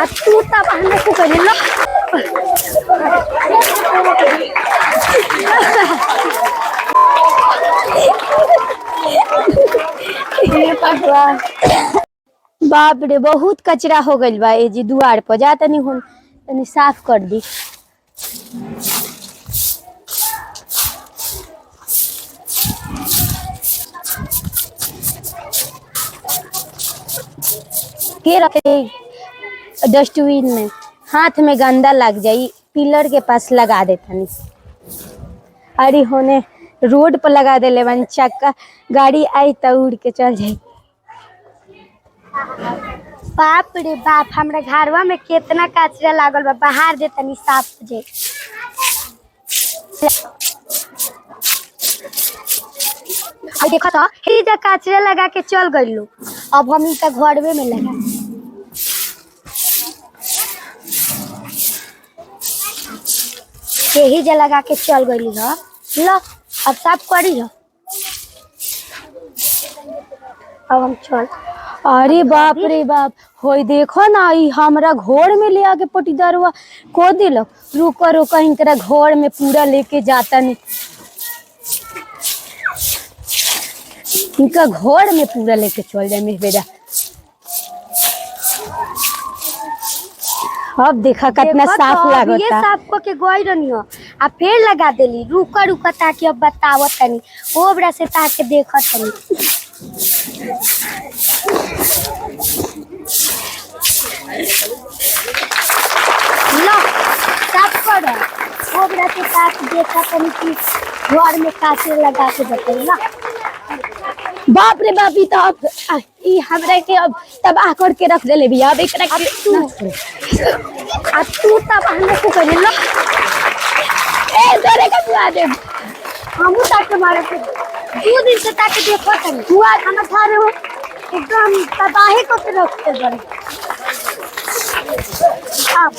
आ तू तब हमने को कर लो बाप रे बहुत कचरा हो गइल बा ए जी दुआर पर जा तनी साफ कर दी। के रखे डस्टबिन में, हाथ में गंदा लग जाई, पिलर के पास लगा दे तनी। अरे होने रोड पर लगा दे ले बन, चक्का गाड़ी आई तो उड़ के चल जाई। बाप रे बाप, हमरा घरवा में कितना कचरा लागल बा, बाहर दे तनी साफ हो जाए। देखो तो हे जा कचरा लगा के चल गई लो, अब हम इनका घरवे में लगा। यही जा लगा के चल गई लो, अब साफ करी लो। अब हम चल। अरे बाप रे बाप, होई देखो ना, ई हमरा घर में ले आके पटीदारवा को दिलक। रुको रुको, इनकरा घर में पूरा लेके जाता नहीं, इनका घर में पूरा लेके चल जाए मेरे बेटा। अब देखा कितना साफ लागता। ये साफ को के गोई रनी हो आ फिर लगा देली। रुका रुका ताकि अब बतावत तनी, ओबरा से ताके देखत तनी। लो साफ करो, ओबरा से ताके देखत तनी कि घर में काचे लगा के बतेला। बाप रे बाप, तो अब ई हमरा के अब तबाह करके रख देले बिया। अब एकरा तू तब हमने को कर लो ए तोरे का दुआ दे। हमू ताके मारे के 2 दिन से ताके देखो तनी, तू आज हम थारे हो एकदम तबाही को के रखते बड़े। अब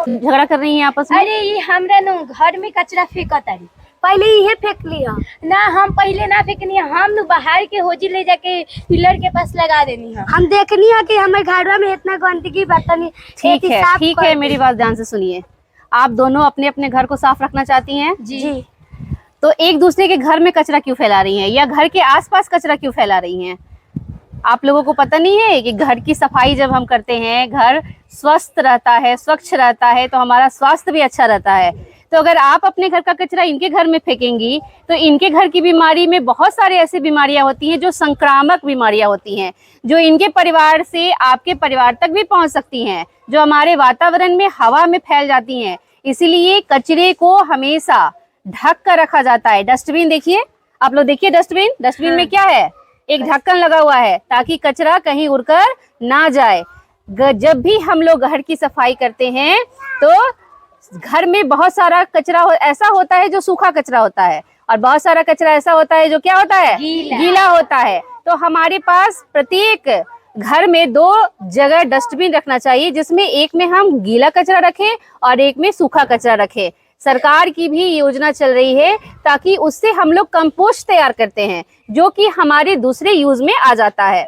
झगड़ा कर रही हैं आपस में? अरे ये हमरा नु घर में कचरा फेंकत तारी, पहले इहे फेंक लिया ना। हम पहले ना फेंकनी, हम नु बाहर के होजी ले जाके पिलर के पास लगा देनी है। हम देखनी है कि हमारे घर में इतना गंदगी बर्तन। ठीक है, मेरी बात ध्यान से सुनिए। आप दोनों अपने अपने घर को साफ रखना चाहती हैं जी। तो एक दूसरे के घर में कचरा क्यों फैला रही हैं, या घर के आसपास कचरा क्यों फैला रही हैं? आप लोगों को पता नहीं है कि घर की सफाई जब हम करते हैं, घर स्वस्थ रहता है, स्वच्छ रहता है, तो हमारा स्वास्थ्य भी अच्छा रहता है। तो अगर आप अपने घर का कचरा इनके घर में फेंकेंगी तो इनके घर की बीमारी में बहुत सारी ऐसी बीमारियां होती हैं जो संक्रामक बीमारियां होती हैं, जो इनके परिवार से आपके परिवार तक भी पहुंच सकती हैं, जो हमारे वातावरण में हवा में फैल जाती हैं। इसीलिए कचरे को हमेशा ढक कर रखा जाता है। डस्टबिन देखिए, आप लोग देखिए डस्टबिन में क्या है, एक ढक्कन लगा हुआ है ताकि कचरा कहीं उड़कर ना जाए। जब भी हम लोग घर की सफाई करते हैं तो घर में बहुत सारा कचरा ऐसा होता है जो सूखा कचरा होता है, और बहुत सारा कचरा ऐसा होता है जो क्या होता है, गीला होता है। तो हमारे पास प्रत्येक घर में 2 जगह डस्टबिन रखना चाहिए, जिसमें एक में हम गीला कचरा रखें और एक में सूखा कचरा रखें। सरकार की भी योजना चल रही है ताकि उससे हम लोग कंपोस्ट तैयार करते हैं, जो कि हमारे दूसरे यूज में आ जाता है।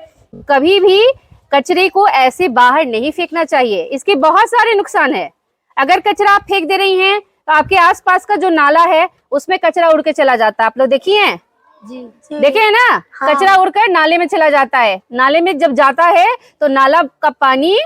कभी भी कचरे को ऐसे बाहर नहीं फेंकना चाहिए, इसके बहुत सारे नुकसान है। अगर कचरा आप फेंक दे रही हैं तो आपके आसपास का जो नाला है उसमें कचरा उड़ के चला जाता है। आप लोग देखिए हैं जी, देखे है ना, हाँ। कचरा उड़कर नाले में चला जाता है। नाले में जब जाता है तो नाला का पानी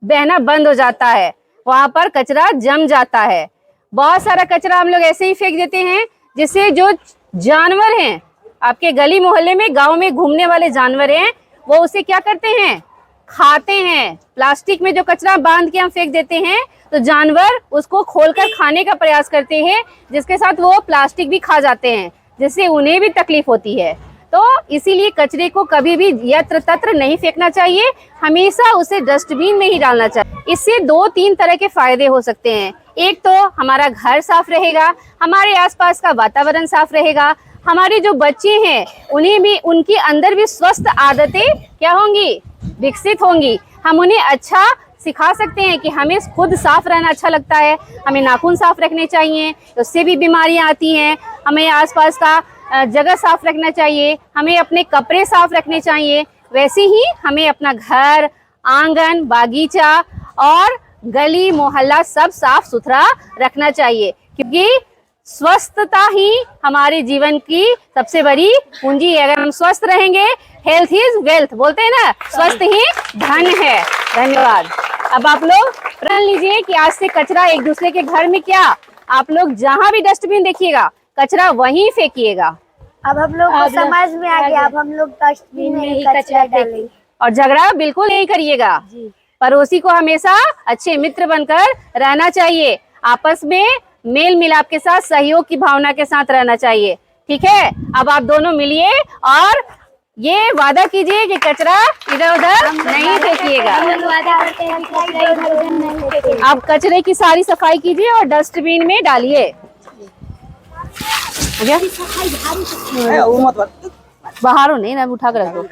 बहना बंद हो जाता है, वहां पर कचरा जम जाता है। बहुत सारा कचरा हम लोग ऐसे ही फेंक देते हैं, जिससे जो जानवर हैं, आपके गली मोहल्ले में गांव में घूमने वाले जानवर हैं, वो उसे क्या करते हैं, खाते हैं। प्लास्टिक में जो कचरा बांध के हम फेंक देते हैं तो जानवर उसको खोलकर खाने का प्रयास करते हैं, जिसके साथ वो प्लास्टिक भी खा जाते हैं, जिससे उन्हें भी तकलीफ होती है। तो इसीलिए कचरे को कभी भी यत्र तत्र नहीं फेंकना चाहिए, हमेशा उसे डस्टबिन में ही डालना चाहिए। इससे 2-3 तरह के फायदे हो सकते हैं। एक तो हमारा घर साफ रहेगा, हमारे आसपास का वातावरण साफ रहेगा, हमारे जो बच्चे हैं उन्हें भी, उनके अंदर भी स्वस्थ आदतें क्या होंगी, विकसित होंगी। हम उन्हें अच्छा सिखा सकते हैं कि हमें खुद साफ रहना अच्छा लगता है, हमें नाखून साफ रखने चाहिए, उससे भी बीमारियां आती हैं। हमें आसपास का जगह साफ रखना चाहिए, हमें अपने कपड़े साफ रखने चाहिए। वैसे ही हमें अपना घर, आंगन, बागीचा और गली मोहल्ला सब साफ सुथरा रखना चाहिए, क्योंकि स्वस्थता ही हमारे जीवन की सबसे बड़ी पूंजी है। अगर हम स्वस्थ रहेंगे, हेल्थ इज वेल्थ बोलते हैं ना, स्वस्थ ही धन है। धन्यवाद। अब आप लोग प्रण लीजिए कि आज से कचरा एक दूसरे के घर में क्या, आप लोग जहां भी डस्टबिन देखिएगा कचरा वहीं फेंकिएगा। अब हम लोग को समझ में आ गया, अब हम लोग डस्टबिन में ही कचरा डालेंगे। और झगड़ा बिल्कुल नहीं करिएगा। पड़ोसी को हमेशा अच्छे मित्र बनकर रहना चाहिए, आपस में मेल मिलाप के साथ सहयोग की भावना के साथ रहना चाहिए। ठीक है, अब आप दोनों मिलिए और ये वादा कीजिए कि कचरा इधर उधर नहीं फेंकिएगा। आप कचरे की सारी सफाई कीजिए और डस्टबिन में डालिए। बाहर हो नहीं ना, उठा कर रख दो।